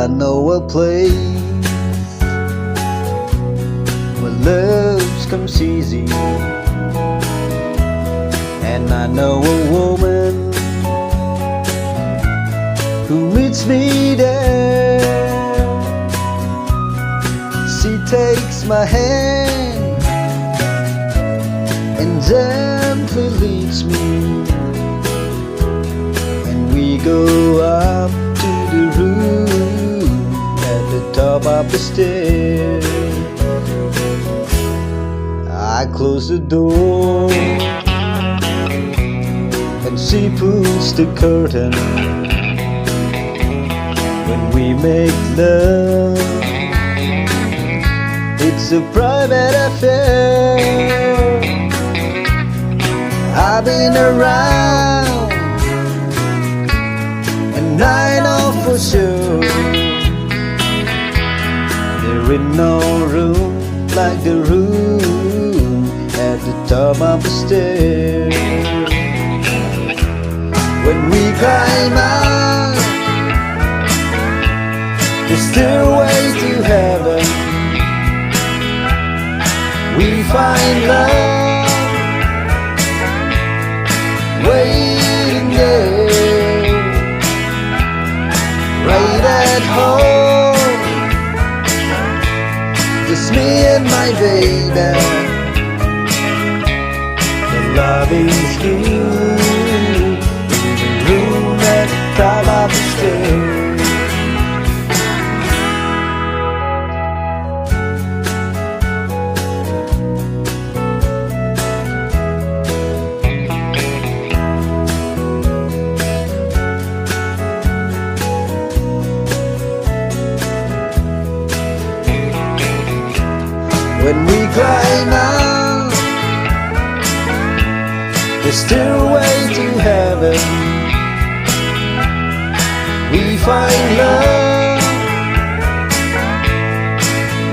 I know a place where love comes easy, and I know a woman who meets me there. She takes my hand and gently leads me, and we go up to the room at the top of the stairs. I close the door and she pulls the curtain. When we make love, it's a private affair. I've been around and I know for sure there ain't no room like the room at the top of the stairs. When we climb out the stairway to heaven, we find love waiting there, right at home, just me and my baby. The loving's good in the room at the top of the stairs. When we climb out the stairway to heaven, we find love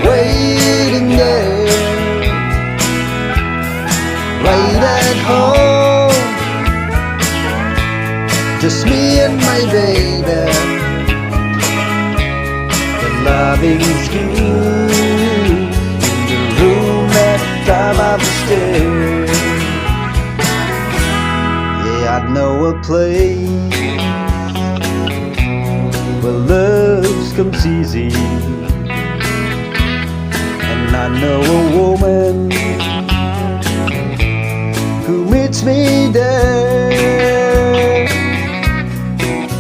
waiting there, right at home, just me and my baby. The loving's good top of the stairs. Yeah, I know a place where love comes easy, and I know a woman who meets me there.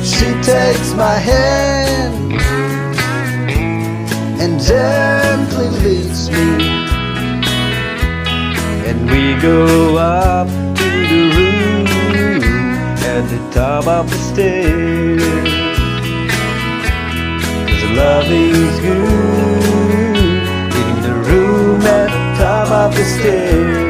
She takes my hand and gently leads me, and we go up to the room at the top of the stairs. 'Cause love is good in the room at the top of the stairs.